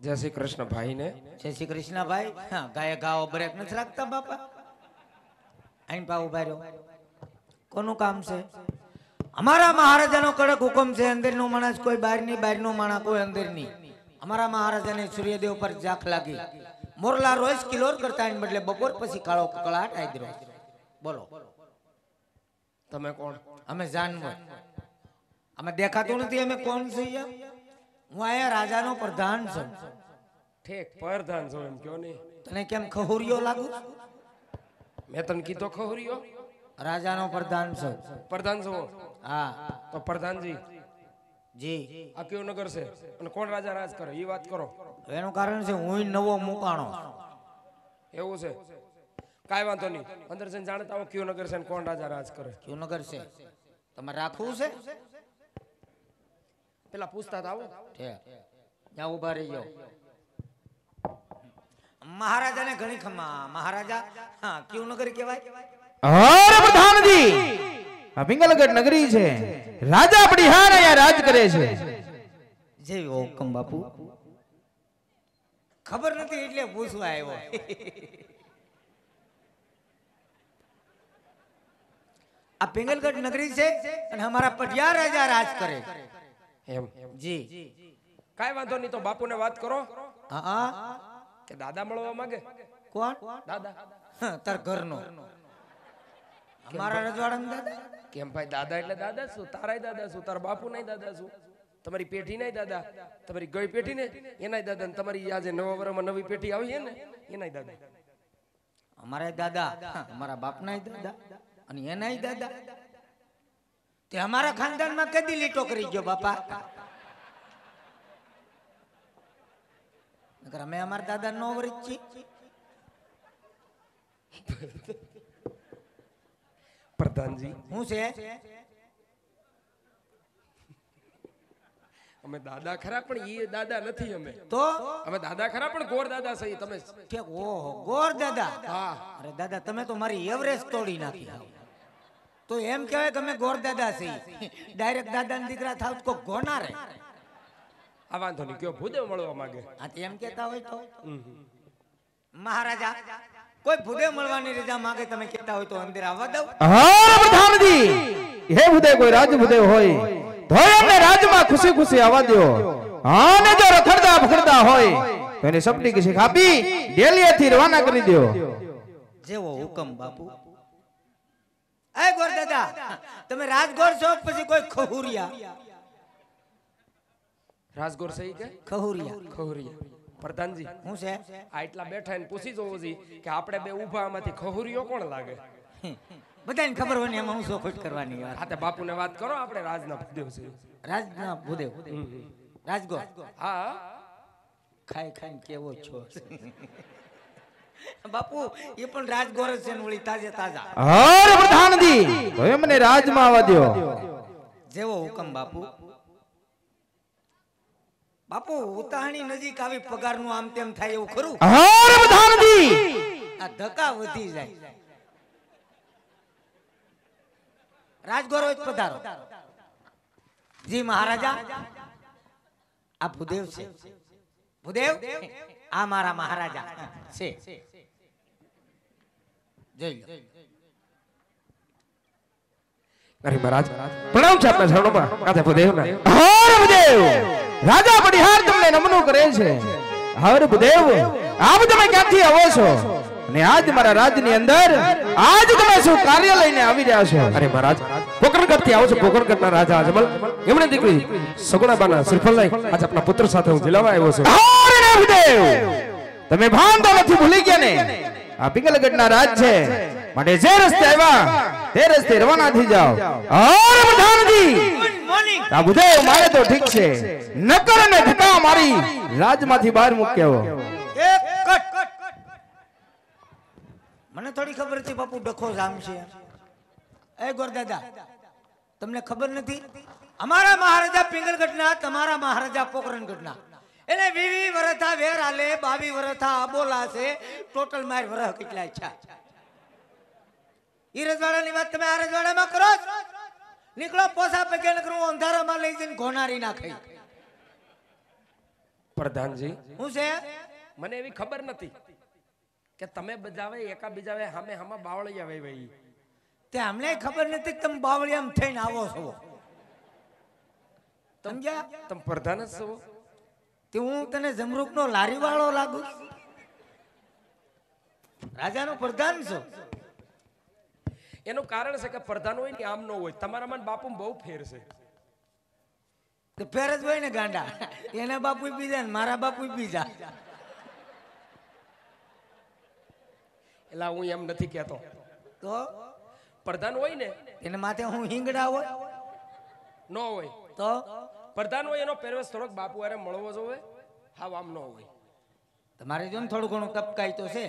જય શ્રી કૃષ્ણ ભાઈ ને. જય શ્રી કૃષ્ણ ભાઈ. હા, ગાય ગાઓ બ્રેક નથી રાખતા બાપા. આઈન પા ઉભા રહ્યો. કોનું કામ છે? અમારા મહારાજાનો કડક હુકમ છે, અંદરનો માણસ કોઈ બહાર ની, બહારનો માણસ કોઈ અંદર ની. અમારા મહારાજાને સૂર્યદેવ પર જાખ લાગી. મોરલા રોજ કિલોર કરતા એને બદલે બપોર પછી કાળો કકળાટ આવી રહ્યો. બોલો તમે કોણ? અમે જાનવર. અમે દેખાતું નથી અમે કોણ છીએ. હું આયા રાજાનો પ્રધાન છું. ઠીક, પ્રધાન છો એમ કયો ને. તને કેમ ખહુરિયો લાગુ? મેં તને કીધો ખહુરિયો? રાજાનો પ્રધાન છું. પ્રધાન છો? હા. તો પ્રધાનજી જી. આ કયો નગર છે અને કોણ રાજા રાજ કરે એ વાત કરો. એનું કારણ છે હું નવો મુકાણો. એવું છે? કાંઈ વાંધો નહીં, અંદર જઈને જાણતા આવો કયો નગર છે અને કોણ રાજા રાજ કરે. કયું નગર છે તમારે રાખવું છે? પેલા પૂછતા આવો. ત્યાં ઉભા રહી જાઓ. મહારાજાને ઘણી ખમા. મહારાજા હા કયું નગર કહેવાય? હર પ્રધાનજી, આ પિંગલગઢ નગરી છે. રાજા પડિહાર અહીંયા રાજ કરે છે. જય હુકમ બાપુ. ખબર નથી એટલે પૂછવા આવ્યો. આ પિંગલગઢ નગરી છે અને અમારા પટિયાર રાજા રાજ કરે. એમ? જી. કાંઈ વાંધો નહીં, તો બાપુને વાત કરો. હા. કે દાદા મળવા માંગે. કોણ? દાદા. તાર ઘરનો. અમારા રજવાડામાં દાદા. કેમ ભાઈ, દાદા એટલે દાદા શું? તારાય દાદા શું? તારા બાપુ નહીં દાદા શું? તમારી પેઢી નહીં દાદા, તમારી ગઈ પેઢી ને એનાય દાદા, ને તમારી આજે નવા વર્ષમાં નવી પેઢી આવી છે ને એનાય દાદા. અમારા દાદા, અમારા બાપના દાદા અને એનાય દાદા. તે અમારા ખાનદાનમાં કદી લીટો કરી ગયો બાપા? નકર અમે અમારા દાદા નો વરિત છીએ. પ્રધાનજી શું છે? અમે દાદા ખરા પણ એ દાદા નથી. તો અમે દાદા ખરા પણ ગોર દાદા છે તમે. કે ઓહો ગોર દાદા. હા. અરે દાદા તમે તો મારી એવરેસ્ટ તોડી નાખી. તો એમ કહેવાય કે અમે ગોર દાદા છીએ. ડાયરેક્ટ દાદા ના દીકરા થાવ તો ગોના રે. આ વાંધો નહીં, કયો ભૂદેવ મળવા માંગે. આ એમ કેતા હોય તો મહારાજા કોઈ ભૂદેવ મળવાની રજા માંગે તમે કહેતા હોય તો અંદર આવવા દઉં. હર પ્રધાનજી, હે ભૂદેવ કોઈ રાજ ભૂદેવ હોય તો એમને રાજમાં ખુશી ખુશી આવવા દો. અને જો રખડતા ભખડતા હોય તો એને સપની કિસી ખાપી ડેલીએથી રવાના કરી દો. જેવો હુકમ બાપુ. એ ગોર દાદા તમે રાજગોર છો પછી કોઈ ખહુરિયા? રાજગોર સહી કે ખહુરિયા? ખહુરિયા. પ્રધાનજી શું છે? આ એટલા બેઠા એને પૂછી જોવું છે કે આપણે બે ઊભા આમાંથી ખહુરિયો કોણ લાગે? બધાને ખબર હોય ને એમાં હું શોખટ કરવાની વાત. હા, તે બાપુને વાત કરો. આપણે રાજના ભૂદેવ છે. રાજના ભૂદેવ રાજગોર. હા. ખાઈ ખાઈને કેવો છો બાપુ? એ પણ રાજગોર જ છે ને વળી તાજે તાજા. હર પ્રધાનજી, તો એમને રાજમાં આવવા દો. જેવો હુકમ બાપુ. બાપુ ઉતાહણી નજીક આવી પગારનું આમ તેમ થાય એવું ખરું? હર પ્રધાનજી, આ ધક્કા વધી જાય. રાજગોરો જ પધારો. જી મહારાજા, આ ભૂદેવ છે. ભૂદેવ આ મારા મહારાજા છે. જોઈ લો. અરે મહારાજ, પ્રણામ છે આપના શરણોમાં. કાથે ભૂદેવના. હર ભૂદેવ, રાજા પડિહાર તમને નમનું કરે છે. હર ભૂદેવ, આપ તમે ક્યાંથી આવો છો અને આજ મારા રાજની અંદર આજ તમે શું કાર્ય લઈને આવી રહ્યા છો? અરે મહારાજ, પોકરણગઢ થી આવો છો. પોકરણગઢના રાજા અજમલ એમણે દીકરી સગુણાબાના શ્રીફળ લઈ આજ આપના પુત્ર સાથે હું જીલાવા આવ્યો છું. હર ભૂદેવ, તમે ભાન તો નથી ભૂલી ગયા ને? આ પિંગલગઢના રાજ છે, માટે જે રસ્તે આવ્યા તે રસ્તે રવાના થઈ જાઓ. હર પ્રધાનજી, આ ભૂદેવ મારે તો ઠીક છે, નકર ને ધક્કા મારી રાજમાંથી બહાર મૂક્યો. મને થોડી ખબર હતી બાપુ ડખો જામ છે. એ ગોરદાદા તમને ખબર નથી? અમારા મહારાજા પિંગલગઢના, તમારા મહારાજા પોકરણગઢના. એટલે 20 વર્ષા વેર આલે, 22 વર્ષા બોલા છે. ટોટલ માર વરહ કેટલા છે? ઈ રજવાડાની વાત તમે આ રજવાડામાં કરો? નીકળો પોસા પગે નકરું અંધારામાં લઈ જઈને ઘોનારી નાખી. પ્રધાનજી હું છે મને એવી ખબર નથી કે તમે બજાવે એકા બીજાવે હામે હામાં બાવળી આવે ભાઈ. તે અમને ખબર નથી કે તમે બાવળિયામ થઈને આવો છો. સમજ્યા? તમે પ્રધાન જ છો. તે હું તને જમરૂકનો લારી વાળો લાગુ? રાજાનો પ્રધાન છો. એનું કારણ છે કે પ્રધાન હોય ને આમ ન હોય. તમારામાં બાપુ બહુ ફેર છે. તે ફેર જ હોય ને ગાંડા. એના બાપુ બીજા ને મારા બાપુ બીજા. એટલે હું એમ નથી કહેતો. તો પ્રધાન હોય ને એને માથે હું હિંગડા હોય ન હોય. તો પ્રધાન હોય એનો પહેરવેશ થોડોક બાપુ હારે મળવો જોવે. હા આમ ન હોય. તમારે જો ને થોડું ઘણું કપકાઈ તો છે.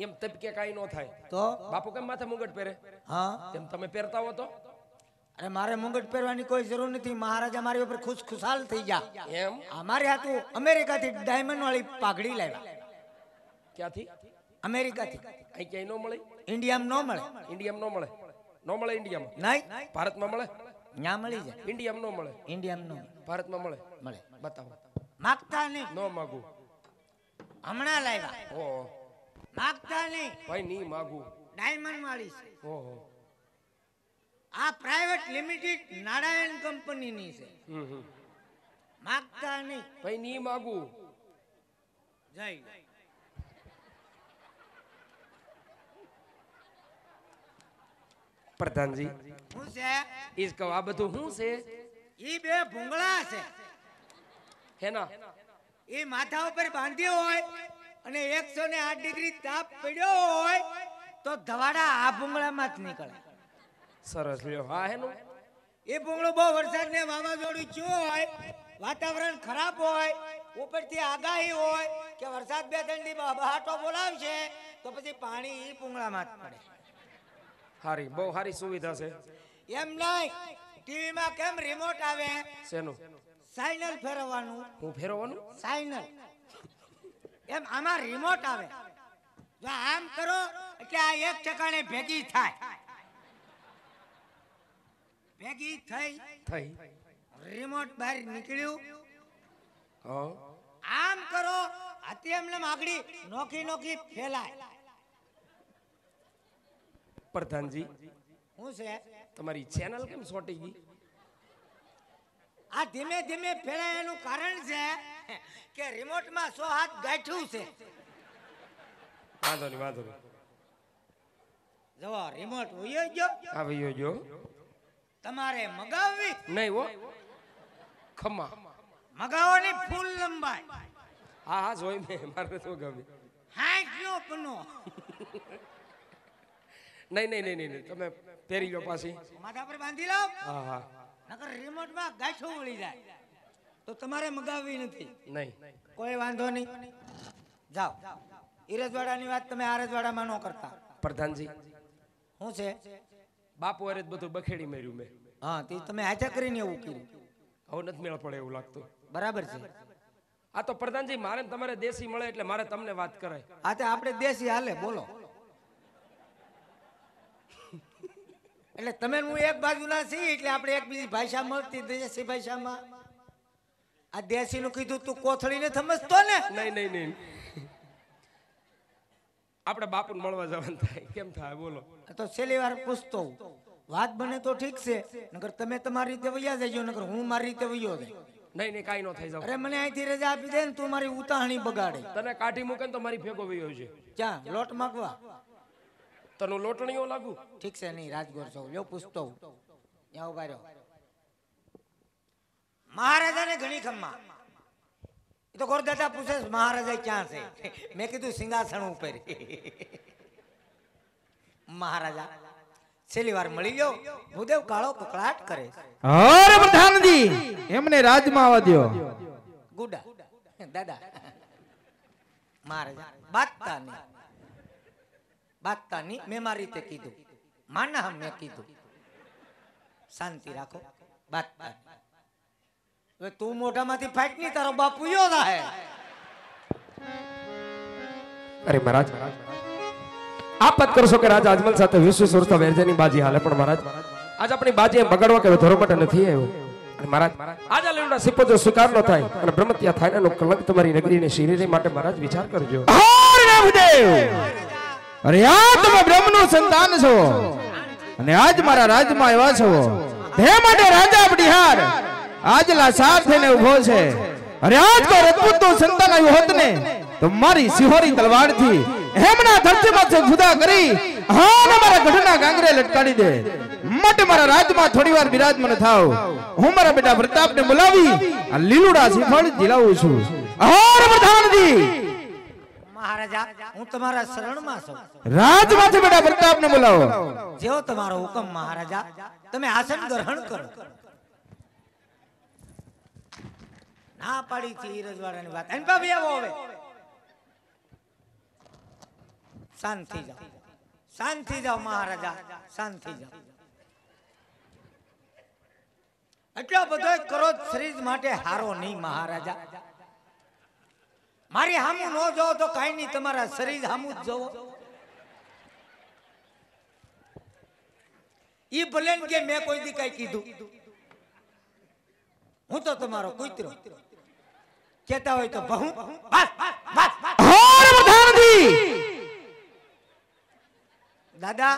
એમ તબકે કાંઈ ન થાય. તો બાપુ કેમ માથે મુગટ પહેરે? હા તેમ તમે પહેરતા હો તો અરે મારે મુંગટ પહેરવાની કોઈ જરૂર નથી. મહારાજા મારી ઉપર ખુશાલ થઈ ગયા. એમ અમારે હાથું અમેરિકાથી ડાયમંડ વાળી પાઘડી લાવ્યા. ક્યાંથી? અમેરિકાથી. અહીં ક્યાંય ન મળે. ઇન્ડિયામાં ન મળે. ઇન્ડિયામાં ન મળે. ન મળે ઇન્ડિયામાં. નહીં ભારતમાં મળે. ત્યાં મળી જાય. ઇન્ડિયામાં ન મળે. ઇન્ડિયામાં ન મળે. ભારતમાં મળે. મળે. બતાવો. માગતા નહીં. ન માગું. હમણાં લાવ્યા. ઓહો માગતા નહીં. ભાઈ નહીં માગું. ડાયમંડ વાળી છે. ઓહો આ પ્રાઇવેટ લિમિટેડ નારાયણ કંપનીની છે. માગતા નહીં. ભાઈ નહીં માગું. જય પ્રધાનજી હું છે ઈજ કહો આ બધું શું છે? ઈ બે ભૂંગળા છે. હેના? એ માથા ઉપર બાંધ્યો હોય અને 108 ડિગ્રી તાપ પડ્યો હોય તો ધવાડા આ ભૂંગળામાં જ નીકળે. સરસ લ્યો. હા હેનું? એ ભૂંગળો બહુ વરસાદ ને વાવાઝોડું થયું હોય, વાતાવરણ ખરાબ હોય, ઉપરથી આગાહી હોય કે વરસાદ 2-3 દી બહાટો બોલાવશે તો પછી પાણી એ ભૂંગળામાં જ પડે. હારી બહુ હારી સુવિધા છે. એમ નહીં ટીવીમાં કેમ રિમોટ આવે? શેનું? સાઇનલ ફેરવવાનું. હું ફેરવવાનું? સાઇનલ. એમ આમાં રિમોટ આવે. જો આમ કરો એટલે આ એક ઠેકાણે ભેગી થાય. ભેગી થઈ રિમોટ બહાર નીકળ્યું. હા આમ કરો આથી એમને આગળી નોખી નોખી ફેલાય. પ્રધાનજી શું છે? તમારી ચેનલ કેમ સોટી ગઈ? આ ધીમે ધીમે ફેલાય એનું કારણ છે કે રિમોટમાં 100 હાથ ગાંઠ્યું છે. વાંધો નહીં વાંધો નહીં. જો રિમોટ ઉયો ગયો. હા ભાઈઓ જો તમારે મગાવવી નહીં હો. ખમ્મા મગાવવાની ફૂલ લંબાઈ. હા હા જોઈ મેં. મારે તો ગમે. 60 નો પનો. નહીં નહીં નહીં નહીં તમે પહેરી લો પાછી. માથા પર બાંધી લાવ. હા હા નકર રિમોટમાં ગાંઠું વળી જાય તો તમારે મગાવવી નથી. નહીં કોઈ વાંધો નહીં. જાઓ. ઈરજવાડાની વાત તમે આરજવાડામાં ન કરતા. પ્રધાનજી શું છે? બાપુ હારે જ બધું બખેડી માર્યું મેં. હા તે તમે હાથે કરીને એવું કર્યું. હવે નથી મેળ પડે એવું લાગતું. બરાબર છે. આ તો પ્રધાનજી મારે ને તમારે દેશી મળે એટલે મારે તમને વાત કરાય. આ તે આપણે દેશી હાલે બોલો. એટલે તમે હું એક બાજુના છીએ એટલે આપણે એક બીજી ભાષા મળતી દેશી ભાષામાં. આ દેશી નું કીધું તું કોથળીને સમજતો ને? નહીં નહીં નહીં આપણે બાપુને મળવા જવાનું થાય. કેમ થાય બોલો? તો છેલ્લી વાર પૂછતો હું. વાત બને તો ઠીક છે, નકર તમે તમારી રીતે વૈયા જજો, નકર હું મારી રીતે વૈયો જાય. નહીં નહીં કાંઈ ન થઈ જાવ. અરે મને અહીંથી રજા આપી દે ને તું મારી ઉતાહણી બગાડે. તને કાઢી મૂકે ને તો મારી ભેગો વયો છે. ક્યાં લોટ માગવા? તને લોટણીઓ લાગુ? ઠીક છે નહીં રાજગોર છો લ્યો પૂછતો હું. ત્યાં ઉભા રહ્યો. મહારાજાને ઘણી ખમ્મા. એ તો ગોરદાદા પૂછે મહારાજા ક્યાં છે? મેં કીધું સિંહાસન ઉપર. મહારાજા છેલ્લી વાર મળી ગયો. ભૂદેવ કાળો કકળાટ કરે. અરે પ્રધાનજી એમને રાજમાં આવવા દ્યો. ગુડા દાદા મહારાજા બાતતાની મેં મારી રીતે કીધું. માના મેં કીધું શાંતિ રાખો. બાતતા હવે તું મોઢામાંથી ફાટ ની તારો બાપુ યો રહે. અરે મહારાજ આપ વાત કરશો કે રાજા અજમલ સાથે 20 વર્ષ વેરજાની બાજી હાલે, પણ મહારાજ આજ આપણી બાજી બગાડવા કે ધોરો માટે નથી આવ્યો. અને મહારાજ આજ આ લીલુડા સિપો જો સ્વીકાર ન થાય અને બ્રહ્મત્યા થાય એનો કલંક તમારી નગરીને શિરીરે માટે મહારાજ વિચાર કરજો. અરે આ તમે બ્રહ્મનું સંતાન છો અને આજ મારા રાજમાં આવ્યા છો તે માટે રાજા બિહાર આજ લાચાર થઈને ઉભો છે. અરે આજ કોઈ રજપૂતનું સંતાન આવ્યું હોત ને તો મારી સિહોરી તલવારથી હેમના ધરતીમાંથી જુદા કરી હા મારા ગઢના ગાંગરે લટકાડી દે. માટે મારા રાજમાં થોડીવાર બિરાજમાન થાવ. હું મારા બેટા પ્રતાપને બોલાવી આ લીલુડા શ્રીફળ જીલાવું છું. હર પ્રધાનજી મહારાજા હું તમારા શરણમાં છું. રાજમાંથી બેટા પ્રતાપને બોલાવો. જેવો તમારો હુકમ મહારાજા. તમે આસન ગ્રહણ કરો. ના પાડી છે રજવાડાની વાત. એન પા બેવો હવે. શાંત થઈ જાઓ. શાંત થઈ જાઓ મહારાજા. શાંત થઈ જાઓ. એટલો બધો ક્રોધ શરીર માટે હારો નહીં મહારાજા. મારી હામું ન જોવો તો કઈ નહીં, તમારા શરીર હામું જ જોવો. ઈ ભલે કે મેં કોઈ દી કઈ કીધું. હું તો તમારો કૂતરો. કેતા હોય તો બહુ દાદા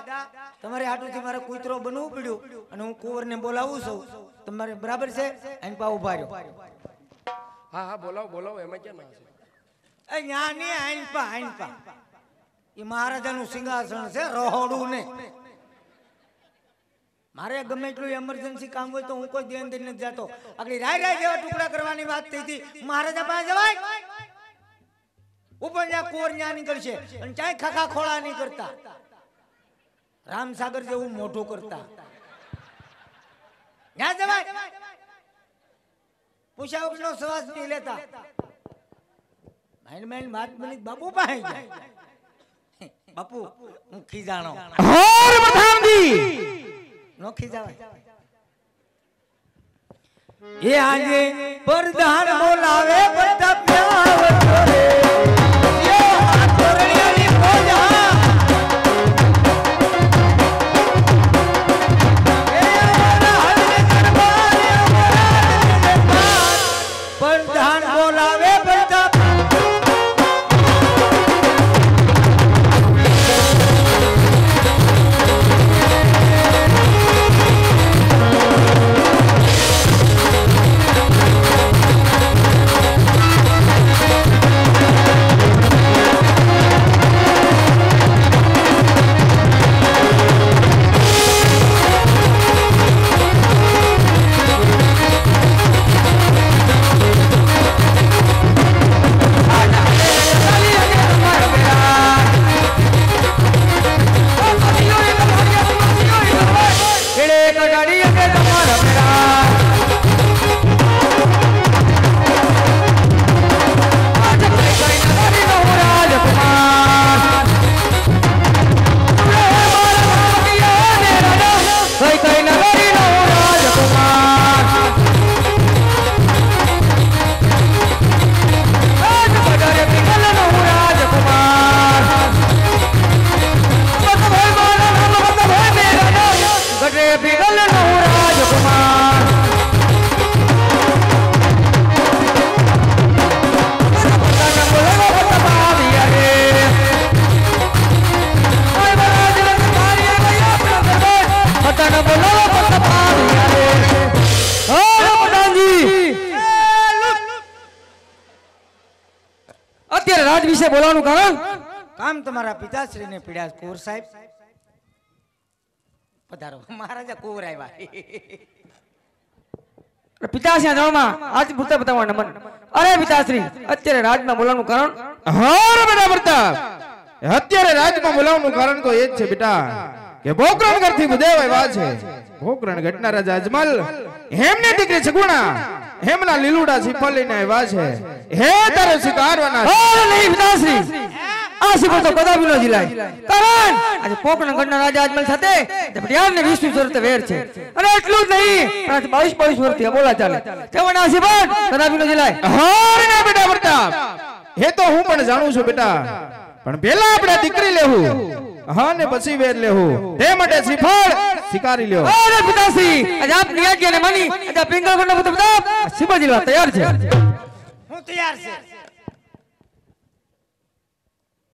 તમારે આટુથી મારે કૂતરો બનવું પડ્યું અને હું કુંવરને બોલાવું છું. તમારે બરાબર છે? એન પા ઉભા રહ્યો. હા હા બોલાવો બોલાવો એમાં ક્યાં ના છે. એ ન્યાની આઈનપા આઈનપા એ મહારાજાનું સિંહાસન છે, રહોડું ને. મારે ગમે એટલું એમરજન્સી કામ હોય તો હું કોઈ દેન દઈને નથી જતો. આગળ રાય રાય જેવા ટુકડા કરવાની વાત થઈ હતી. મહારાજા પાસે જવાય ઉપર જ્યાં કોર ન્યા નીકળશે અને ચાય ખાખા ખોળા નહીં કરતા. રામસાગર જેવું મોઢું કરતા ન્યા જવાય. પૂછા વગરનો શ્વાસ નહીં લેતા. માઇન્ડ માઇન્ડ વાત બની બાપુ પાસે જાય. બાપુ હું ખીજાણો હર પ્રધાનજી નો ખીજાવાય. એ આજે પ્રધાન બોલાવે પ્રતાપ આવતો રે. એ આ તોરણિયાની ફોજા એ અમારા હદને દરબારે અમારા પ્રધાન બોલાવે પ્રતાપ. રાજ વિશે બોલવાનું કારણ કામ તમારા પિતાશ્રીને પીડ્યા. કુંવર સાહેબ પધારો. મહારાજા કુંવર આવ્યા. પિતાશ્રી જણમાં આજ પૂરતા બતાવવા નમન. અરે પિતાશ્રી અત્યારે રાજમાં બોલવાનું કારણ હર બેટા પ્રતાપ અત્યારે રાજમાં બોલાવવાનું કારણ તો એ જ છે બેટા કે પોકરણ કરથી બુદેવ આવ્યા છે. પોકરણ ઘટના રાજા અજમલ હેમને દીકરી સગુણા હેમના લીલુડા શ્રીફળ લઈને આવ્યા છે. હે તારો સ્વીકારવાના નહીં પિતાશ્રી. આ શ્રીફળ તો કદાપી ન જીલાય. કારણ આજે પોકરણ ઘટના રાજા અજમલ સાથે પટિયારને 20 વર્ષ વેર છે અને એટલું જ નહીં 22 વર્ષથી બોલા ચાલે. તેઓના આ શ્રીફળ કદાપી ન જીલાય. હર ને બેટા પ્રતાપ એ તો હું પણ જાણું છું બેટા, પણ પહેલા આપણે દીકરી લેવું હા ને પછી વેર લેવું તે માટે શ્રીફળ સ્વીકારી લ્યો અરે પિતાશ્રી આજે આપની આજ્ઞાને માની આજે પિંગલગઢનો પ્રતાપ શિવાજી તૈયાર છે હું તૈયાર છે